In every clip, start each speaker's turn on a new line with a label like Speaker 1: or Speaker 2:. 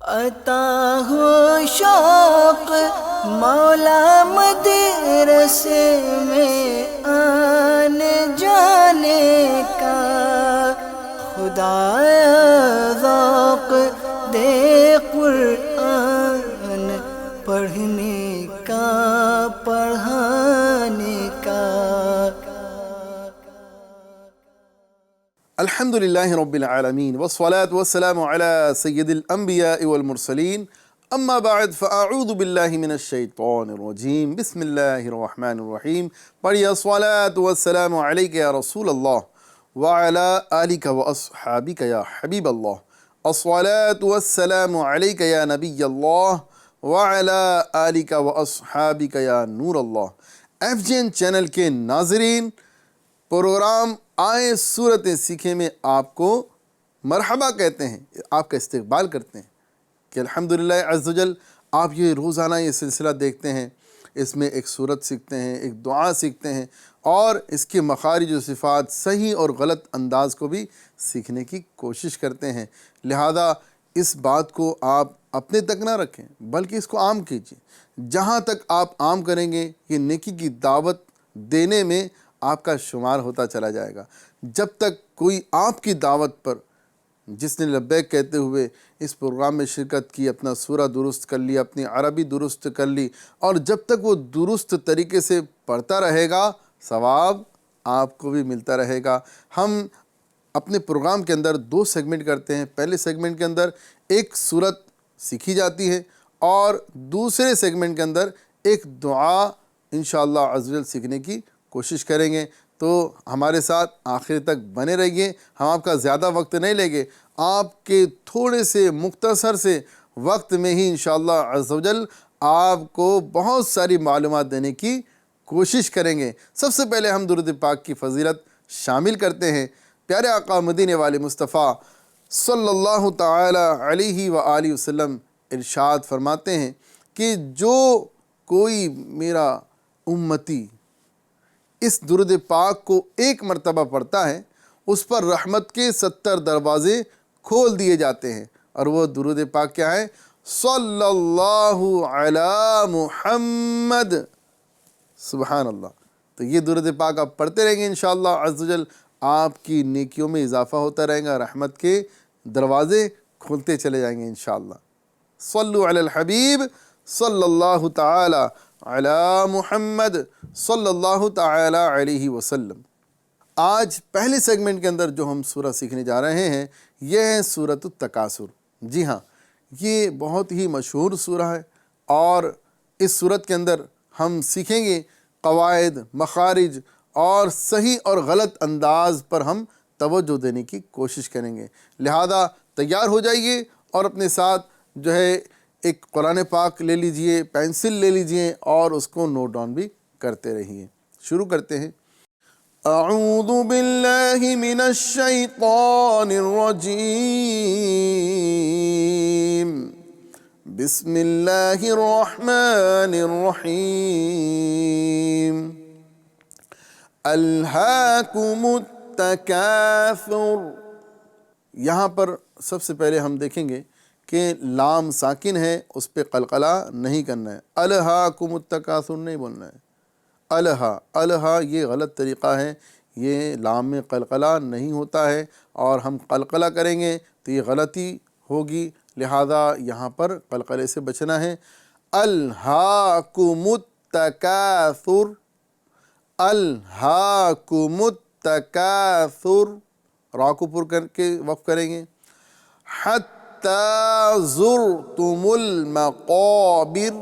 Speaker 1: عطا ہو شوق مولا مدرسے میں آنے جانے کا، خدایا ذوق دے قرآن پڑھنے کا، پڑھانے کا۔
Speaker 2: الحمد للہ رب العالمین والصلاة والسلام على سید الانبیاء والمرسلین، اما بعد فاعوذ باللہ من الشیطان الرجیم، بسم اللہ الرحمن الرحیم۔ پڑھیے الصلاة والسلام علیک یا رسول اللہ وعلی آلک واصحابک یا حبیب اللہ، الصلاة والسلام علیک یا نبی اللہ وعلی آلک واصحابک یا نور اللہ۔ ایف جی این چینل کے ناظرین، پروگرام آئے سورتیں سیکھیں میں آپ کو مرحبا کہتے ہیں، آپ کا استقبال کرتے ہیں کہ الحمدللہ عز و جل آپ یہ روزانہ یہ سلسلہ دیکھتے ہیں، اس میں ایک سورت سیکھتے ہیں، ایک دعا سیکھتے ہیں، اور اس کے مخارج و صفات صحیح اور غلط انداز کو بھی سیکھنے کی کوشش کرتے ہیں۔ لہذا اس بات کو آپ اپنے تک نہ رکھیں بلکہ اس کو عام کیجیے۔ جہاں تک آپ عام کریں گے یہ نیکی کی دعوت دینے میں آپ کا شمار ہوتا چلا جائے گا۔ جب تک کوئی آپ کی دعوت پر، جس نے لبیک کہتے ہوئے اس پروگرام میں شرکت کی، اپنا سورہ درست کر لی، اپنی عربی درست کر لی، اور جب تک وہ درست طریقے سے پڑھتا رہے گا ثواب آپ کو بھی ملتا رہے گا۔ ہم اپنے پروگرام کے اندر دو سیگمنٹ کرتے ہیں۔ پہلے سیگمنٹ کے اندر ایک سورت سیکھی جاتی ہے، اور دوسرے سیگمنٹ کے اندر ایک دعا انشاءاللہ عز و جل سیکھنے کی کوشش کریں گے۔ تو ہمارے ساتھ آخر تک بنے رہیے، ہم آپ کا زیادہ وقت نہیں لیں گے، آپ کے تھوڑے سے مختصر سے وقت میں ہی انشاءاللہ عز و جل آپ کو بہت ساری معلومات دینے کی کوشش کریں گے۔ سب سے پہلے ہم درود پاک کی فضیلت شامل کرتے ہیں۔ پیارے آقا مدینے والے مصطفیٰ صلی اللہ تعالی علیہ وآلہ وسلم ارشاد فرماتے ہیں کہ جو کوئی میرا امتی اس درود پاک کو ایک مرتبہ پڑھتا ہے، اس پر رحمت کے 70 دروازے کھول دیے جاتے ہیں، اور وہ درود پاک کیا ہے؟ صلی اللہ علی محمد۔ سبحان اللہ۔ تو یہ درود پاک آپ پڑھتے رہیں گے انشاءاللہ عز و جل، آپ کی نیکیوں میں اضافہ ہوتا رہے گا، رحمت کے دروازے کھلتے چلے جائیں گے انشاءاللہ۔ صلو علی الحبیب صلی اللہ تعالی علی محمد صلی اللہ تعالی علیہ وسلم۔ آج پہلے سیگمنٹ کے اندر جو ہم سورہ سیکھنے جا رہے ہیں یہ ہے سورۃ التکاثر۔ جی ہاں، یہ بہت ہی مشہور سورہ ہے، اور اس سورت کے اندر ہم سیکھیں گے قواعد، مخارج، اور صحیح اور غلط انداز پر ہم توجہ دینے کی کوشش کریں گے۔ لہذا تیار ہو جائیے، اور اپنے ساتھ جو ہے ایک قرآن پاک لے لیجئے، پینسل لے لیجئے، اور اس کو نوٹ ڈاؤن بھی کرتے رہیے۔ شروع کرتے ہیں۔ اعوذ باللہ من الشیطان الرجیم، بسم اللہ الرحمن الرحیم۔ الہاکم التکاثر۔ یہاں پر سب سے پہلے ہم دیکھیں گے کہ لام ساکن ہے، اس پہ قلقلہ نہیں کرنا ہے، الہاکم التکاثر نہیں بولنا ہے۔ الہا یہ غلط طریقہ ہے، یہ لام میں قلقلہ نہیں ہوتا ہے، اور ہم قلقلہ کریں گے تو یہ غلطی ہوگی، لہذا یہاں پر قلقلے سے بچنا ہے۔ الہاکم التکاثر، الہاکم التکاثر، را کو پر کر کے وقف کریں گے۔ حتی زرتم المقابر،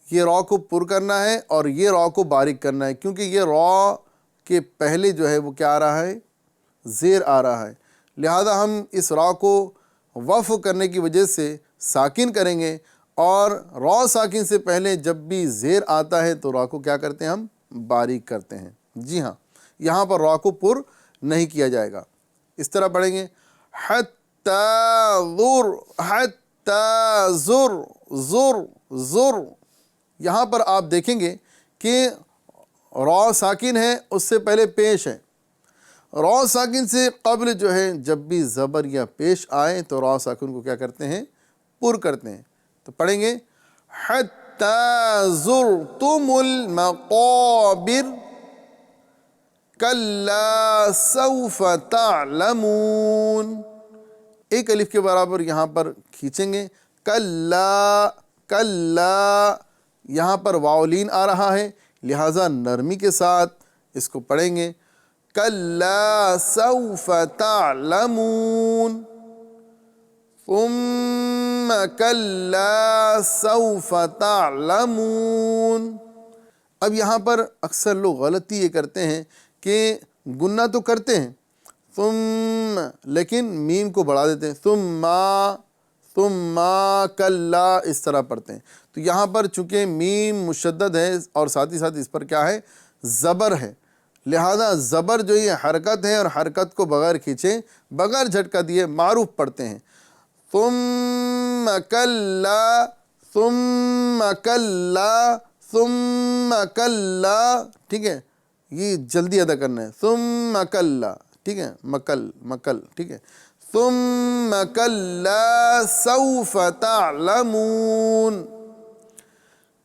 Speaker 2: یہ را کو پر کرنا ہے، اور یہ را کو باریک کرنا ہے، کیونکہ یہ را کے پہلے جو ہے وہ کیا آ رہا ہے؟ زیر آ رہا ہے، لہذا ہم اس را کو وقف کرنے کی وجہ سے ساکن کریں گے، اور را ساکن سے پہلے جب بھی زیر آتا ہے تو را کو کیا کرتے ہیں؟ ہم باریک کرتے ہیں۔ جی ہاں، یہاں پر را کو پر نہیں کیا جائے گا۔ اس طرح پڑھیں گے، زر۔ یہاں پر آپ دیکھیں گے کہ را ساکن ہے، اس سے پہلے پیش ہے۔ را ساکن سے قبل جو ہے جب بھی زبر یا پیش آئے تو را ساکن کو کیا کرتے ہیں؟ پر کرتے ہیں. تو پڑھیں گے حتی زرتم المقابر کلا سوف تعلمون. ایک الف کے برابر یہاں پر کھینچیں گے. کلا کلا یہاں پر واولین آ رہا ہے، لہٰذا نرمی کے ساتھ اس کو پڑھیں گے. کلا سوف تعلمون ثم کلا سوف تعلمون. اب یہاں پر اکثر لوگ غلطی یہ کرتے ہیں کہ گنہ تو کرتے ہیں ثم، لیکن میم کو بڑھا دیتے ہیں. ثم کلا اس طرح پڑھتے ہیں. تو یہاں پر چونکہ میم مشدد ہے اور ساتھ ہی ساتھ اس پر کیا ہے، زبر ہے، لہذا زبر جو یہ حرکت ہے اور حرکت کو بغیر کھینچے بغیر جھٹکا دیے معروف پڑھتے ہیں. ثم کلا ثم کلا ثم کلا. ٹھیک ہے، یہ جلدی ادا کرنا ہے. ثم کلا، ٹھیک ہے، مکل، ٹھیک ہے. ثم کلا سوف تعلمون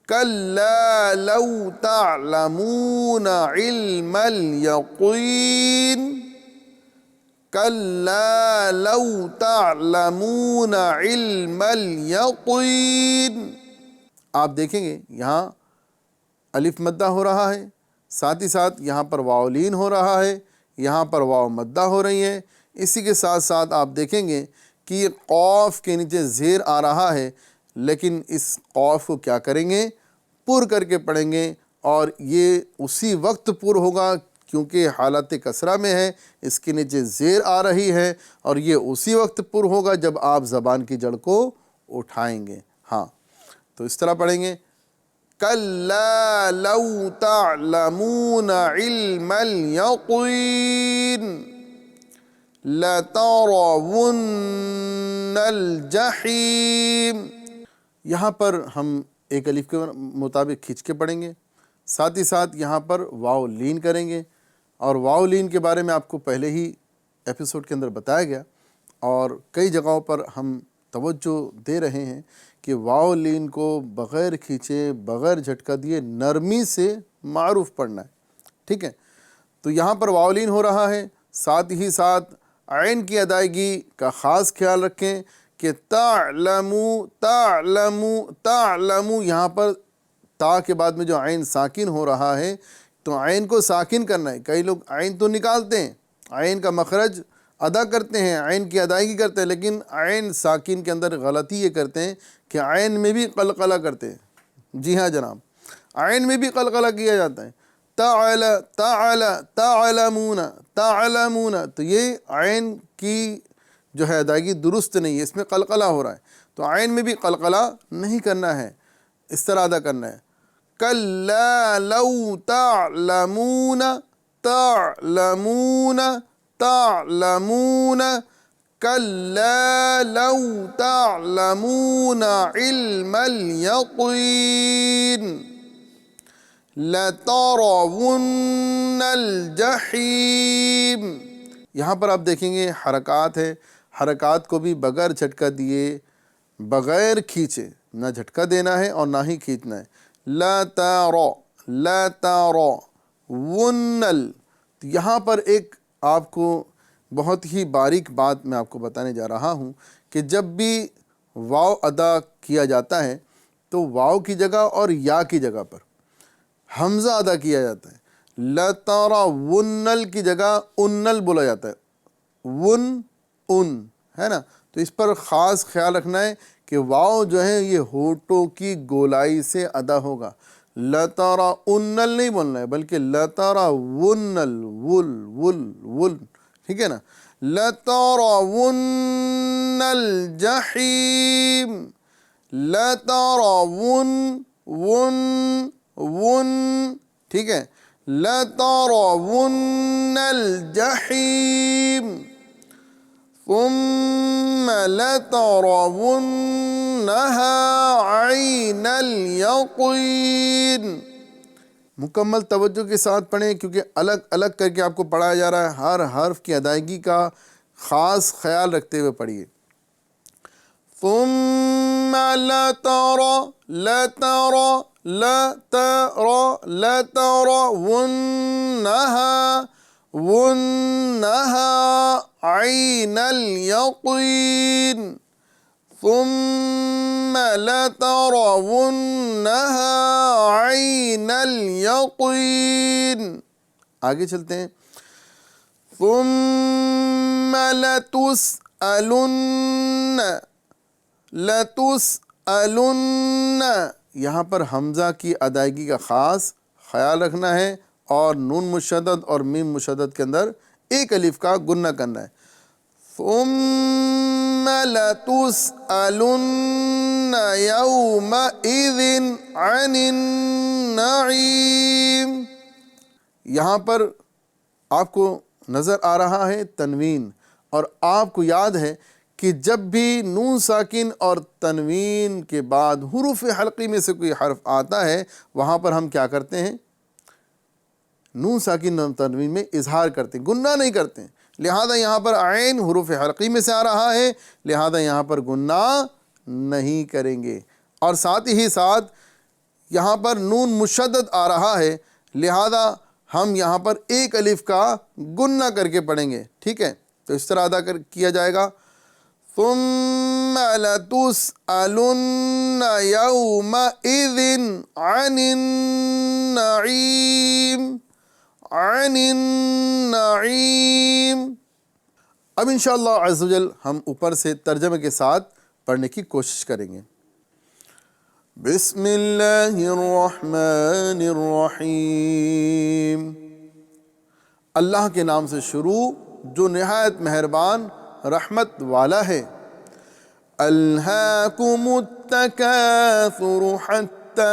Speaker 2: کلا لو تعلمون علم الیقین کلا لو تعلمون علم الیقین. آپ دیکھیں گے یہاں الف مدہ ہو رہا ہے، ساتھ ہی ساتھ یہاں پر واولین ہو رہا ہے، یہاں پر واو مدہ ہو رہی ہے. اسی کے ساتھ ساتھ آپ دیکھیں گے کہ یہ قوف کے نیچے زیر آ رہا ہے، لیکن اس قوف کو کیا کریں گے، پر کر کے پڑھیں گے، اور یہ اسی وقت پر ہوگا کیونکہ حالت کسرہ میں ہے، اس کے نیچے زیر آ رہی ہے، اور یہ اسی وقت پر ہوگا جب آپ زبان کی جڑ کو اٹھائیں گے. ہاں، تو اس طرح پڑھیں گے کلا لو تعلمون علم الیقین لترون الجحیم. یہاں پر ہم ایک الف کے مطابق کھینچ کے پڑھیں گے، ساتھ ہی ساتھ یہاں پر واو لین کریں گے. اور واو لین کے بارے میں آپ کو پہلے ہی ایپیسوڈ کے اندر بتایا گیا، اور کئی جگہوں پر ہم توجہ دے رہے ہیں کہ واو لین کو بغیر کھینچے بغیر جھٹکا دیے نرمی سے معروف پڑھنا ہے. ٹھیک ہے، تو یہاں پر واو لین ہو رہا ہے، ساتھ ہی ساتھ عین کی ادائیگی کا خاص خیال رکھیں کہ تعلمو تعلمو تعلمو، یہاں پر تا کے بعد میں جو عین ساکن ہو رہا ہے تو عین کو ساکن کرنا ہے. کئی لوگ عین تو نکالتے ہیں، عین کا مخرج ادا کرتے ہیں، عین کی ادائیگی کرتے ہیں، لیکن عین ساکن کے اندر غلطی یہ کرتے ہیں کہ عین میں بھی قلقلہ کرتے ہیں. جی ہاں جناب، عین میں بھی قلقلہ کیا جاتا ہے. تعلمون تعلمون، تو یہ عین کی جو ہے ادائیگی درست نہیں ہے، اس میں قلقلہ ہو رہا ہے. تو عین میں بھی قلقلہ نہیں کرنا ہے، اس طرح ادا کرنا ہے. کلا لو تعلمون تعلمون تعلمون کلا لو تعلمون علم الیقین لترون الجحیم. یہاں پر آپ دیکھیں گے حرکات ہے، حرکات کو بھی بغیر جھٹکا دیے بغیر کھینچے، نہ جھٹکا دینا ہے اور نہ ہی کھینچنا ہے. لترون. یہاں پر ایک آپ کو بہت ہی باریک بات میں آپ کو بتانے جا رہا ہوں کہ جب بھی واو ادا کیا جاتا ہے تو واو کی جگہ اور یا کی جگہ پر حمزہ ادا کیا جاتا ہے. لترونل کی جگہ انل بولا جاتا ہے، ان ہے نا. تو اس پر خاص خیال رکھنا ہے کہ واو جو ہے یہ ہونٹوں کی گولائی سے ادا ہوگا. لترونل نہیں بولنا ہے بلکہ لترونل ول، ٹھیک ہے نا. لترون الجحیم، لترون ون، ٹھیک ہے. لترون الجحیم ثم لترونها عین الیقین. مکمل توجہ کے ساتھ پڑھیں کیونکہ الگ الگ کر کے آپ کو پڑھایا جا رہا ہے. ہر حرف کی ادائیگی کا خاص خیال رکھتے ہوئے پڑھیے. ثم لترونها عين اليقين ثم لترونها عين اليقين. آگے چلتے ہیں. ثم لتسألن یہاں پر حمزہ کی ادائیگی کا خاص خیال رکھنا ہے اور نون مشدد اور میم مشدد کے اندر ایک الف کا گنہ کرنا ہے. ثم لتسألن يومئذ عن النعيم. یہاں پر آپ کو نظر آ رہا ہے تنوین، اور آپ کو یاد ہے کہ جب بھی نون ساکن اور تنوین کے بعد حروف حلقی میں سے کوئی حرف آتا ہے وہاں پر ہم کیا کرتے ہیں؟ نون ساکن اور تنوین میں اظہار کرتے ہیں، گنہ نہیں کرتے ہیں. لہذا یہاں پر عین حروف حلقی میں سے آ رہا ہے، لہذا یہاں پر گنہ نہیں کریں گے. اور ساتھ ہی ساتھ یہاں پر نون مشدد آ رہا ہے، لہذا ہم یہاں پر ایک الف کا گنہ کر کے پڑھیں گے. ٹھیک ہے، تو اس طرح ادا کیا جائے گا. ثم لتسألن يومئذ عن النعيم عن النعيم. اب انشاءاللہ عز و جل ہم اوپر سے ترجمے کے ساتھ پڑھنے کی کوشش کریں گے. بسم اللہ الرحمن الرحیم. اللہ کے نام سے شروع جو نہایت مہربان رحمت والا ہے. الہاکم التکاثر حتی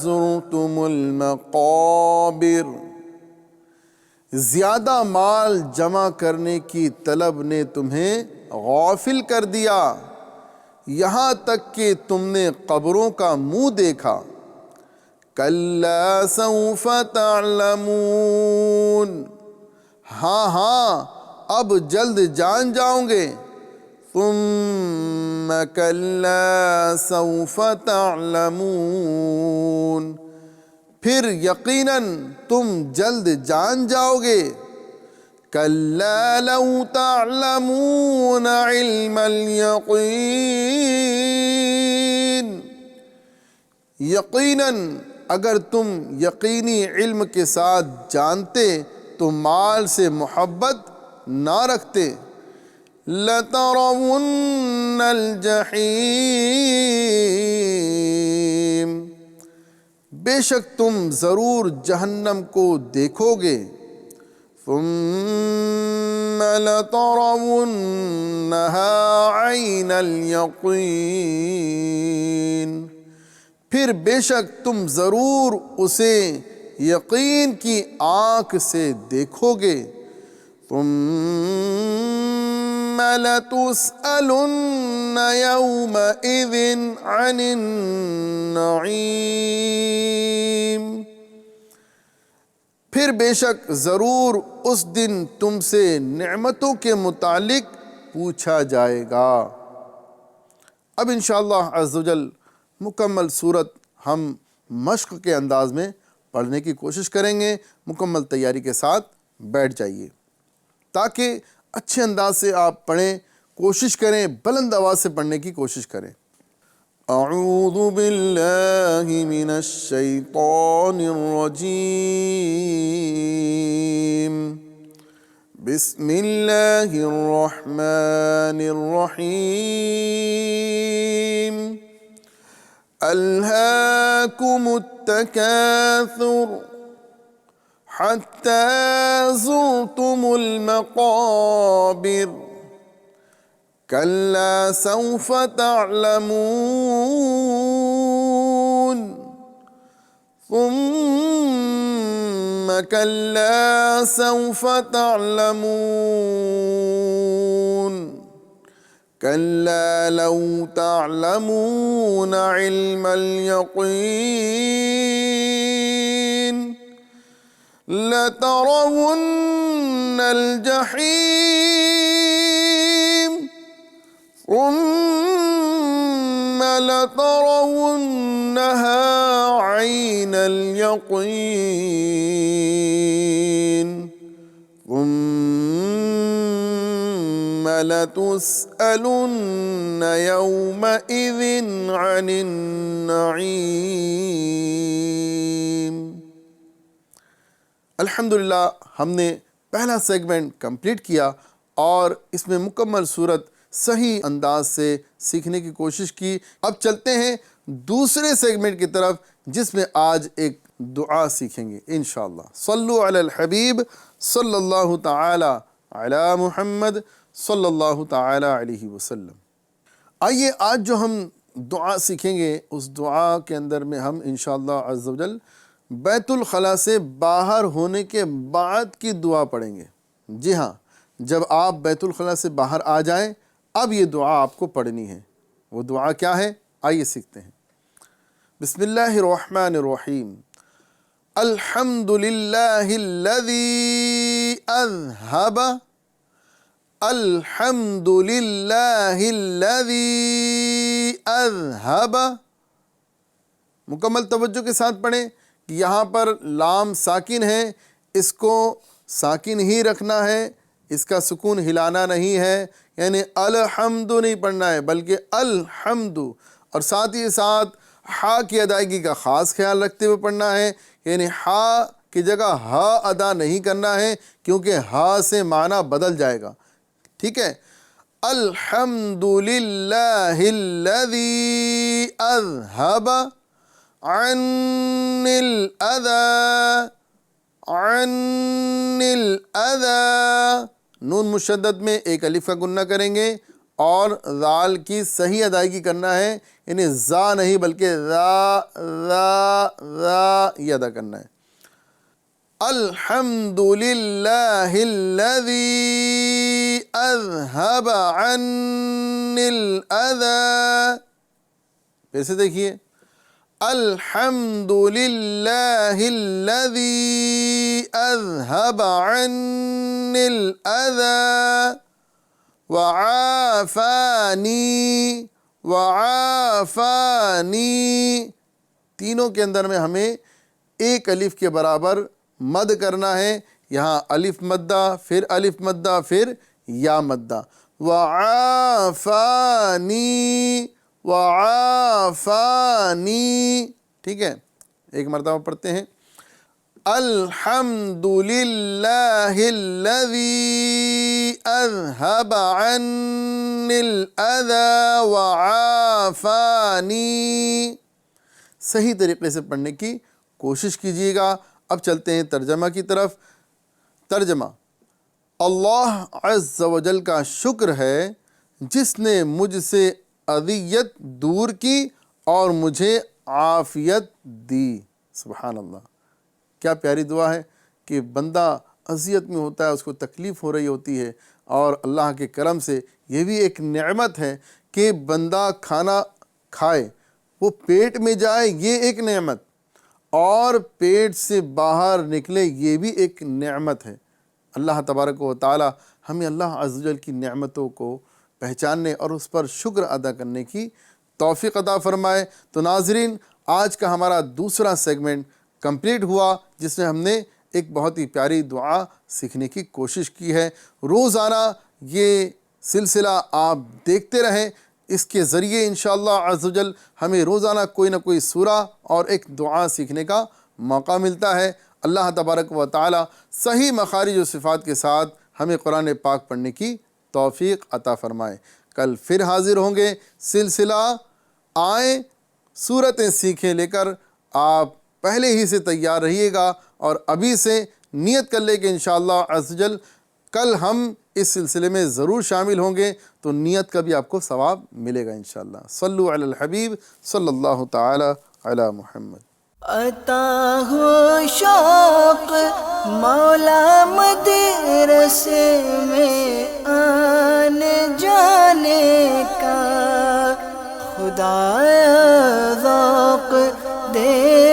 Speaker 2: زرتم المقابر. زیادہ مال جمع کرنے کی طلب نے تمہیں غافل کر دیا یہاں تک کہ تم نے قبروں کا منہ دیکھا. کلا سوف تعلمون. ہاں اب جلد جان جاؤں گے. ثم کلا سوف تعلمون. پھر یقیناً تم جلد جان جاؤ گے. کلا لو تعلمون علم الیقین. یقیناً اگر تم یقینی علم کے ساتھ جانتے تو مال سے محبت نہ رکھتے. لترون الجحیم. بے شک تم ضرور جہنم کو دیکھو گے. ثم لترونها عین الیقین. پھر بے شک تم ضرور اسے یقین کی آنکھ سے دیکھو گے. ثم لتسألن يومئذ عن النعیم. پھر بے شک ضرور اس دن تم سے نعمتوں کے متعلق پوچھا جائے گا. اب انشاءاللہ عز و جل مکمل صورت ہم مشق کے انداز میں پڑھنے کی کوشش کریں گے. مکمل تیاری کے ساتھ بیٹھ جائیے تاکہ اچھے انداز سے آپ پڑھیں. کوشش کریں بلند آواز سے پڑھنے کی کوشش کریں. اعوذ باللہ من الشیطان الرجیم. بسم اللہ الرحمن الرحیم. الہاکم التکاثر حتی زرتم المقابر. کلا سوف تعلمون. ثم کلا سوف تعلمون. کلا لو تعلمون علم الیقین. لترون الجحیم. ثم لترونها عين اليقين ثم لتسألن يومئذ عن النعيم۔ الحمدللہ ہم نے پہلا سیگمنٹ کمپلیٹ کیا اور اس میں مکمل صورت صحیح انداز سے سیکھنے کی کوشش کی۔ اب چلتے ہیں دوسرے سیگمنٹ کی طرف جس میں آج ایک دعا سیکھیں گے انشاءاللہ۔ صلو علی الحبیب صلی اللہ تعالی علی محمد صلی اللہ تعالی علیہ وسلم۔ آئیے آج جو ہم دعا سیکھیں گے اس دعا کے اندر میں ہم انشاءاللہ عز و جل بیت الخلاء سے باہر ہونے کے بعد کی دعا پڑھیں گے۔ جی ہاں، جب آپ بیت الخلاء سے باہر آ جائیں اب یہ دعا آپ کو پڑھنی ہے۔ وہ دعا کیا ہے آئیے سیکھتے ہیں۔ بسم اللہ الرحمن الرحیم۔ الحمد للہ الذی اذہب الحمد للہ الذی اذہب۔ مکمل توجہ کے ساتھ پڑھیں کہ یہاں پر لام ساکن ہے، اس کو ساکن ہی رکھنا ہے، اس کا سکون ہلانا نہیں ہے، یعنی الحمد نہیں پڑھنا ہے بلکہ الحمد، اور ساتھ ہی ساتھ ہا کی ادائیگی کا خاص خیال رکھتے ہوئے پڑھنا ہے، یعنی ہا کی جگہ ہا ادا نہیں کرنا ہے کیونکہ ہا سے معنی بدل جائے گا، ٹھیک ہے۔ الحمد للہ الذی اذہب عن الاذى عن الاذى، نون مشدد میں ایک الف کا گنہ کریں گے اور ذال کی صحیح ادائیگی کرنا ہے، یعنی زا نہیں بلکہ ذا یہ ادا کرنا ہے۔ الحمد للہ الذی اذہب عن الاذى، پھر سے دیکھیے، الحمد للہ الذی اذہب عن الاذى وعافانی وعافانی، تینوں کے اندر میں ہمیں ایک الف کے برابر مد کرنا ہے، یہاں الف مدہ پھر الف مدہ پھر یا مدہ، وعافانی وعافانی، ٹھیک ہے۔ ایک مرتبہ پڑھتے ہیں، الحمد للہ الذی اذہب عن الاذى وعافانی۔ صحیح طریقے سے پڑھنے کی کوشش کیجیے گا۔ اب چلتے ہیں ترجمہ کی طرف۔ ترجمہ: اللہ عز و جل کا شکر ہے جس نے مجھ سے اذیت دور کی اور مجھے عافیت دی۔ سبحان اللہ، کیا پیاری دعا ہے کہ بندہ اذیت میں ہوتا ہے، اس کو تکلیف ہو رہی ہوتی ہے، اور اللہ کے کرم سے یہ بھی ایک نعمت ہے کہ بندہ کھانا کھائے، وہ پیٹ میں جائے، یہ ایک نعمت، اور پیٹ سے باہر نکلے یہ بھی ایک نعمت ہے۔ اللہ تبارک و تعالی ہمیں اللہ عز و جل کی نعمتوں کو پہچاننے اور اس پر شکر ادا کرنے کی توفیق عطا فرمائے۔ تو ناظرین، آج کا ہمارا دوسرا سیگمنٹ کمپلیٹ ہوا جس میں ہم نے ایک بہت ہی پیاری دعا سیکھنے کی کوشش کی ہے۔ روزانہ یہ سلسلہ آپ دیکھتے رہیں، اس کے ذریعے انشاءاللہ عز و جل ہمیں روزانہ کوئی نہ کوئی سورہ اور ایک دعا سیکھنے کا موقع ملتا ہے۔ اللہ تبارک و تعالی صحیح مخارج و صفات کے ساتھ ہمیں قرآن پاک پڑھنے کی توفیق عطا فرمائے۔ کل پھر حاضر ہوں گے، سلسلہ آئیں سورتیں سیکھیں لے کر۔ آپ پہلے ہی سے تیار رہیے گا اور ابھی سے نیت کر لیں کہ انشاءاللہ عز و جل کل ہم اس سلسلے میں ضرور شامل ہوں گے، تو نیت کا بھی آپ کو ثواب ملے گا انشاءاللہ۔ صلو علی الحبیب صلی اللہ تعالی علی محمد۔
Speaker 1: عطا ہو شوق مولا مدرسے میں آنے جانے کا، خدایا ذوق دے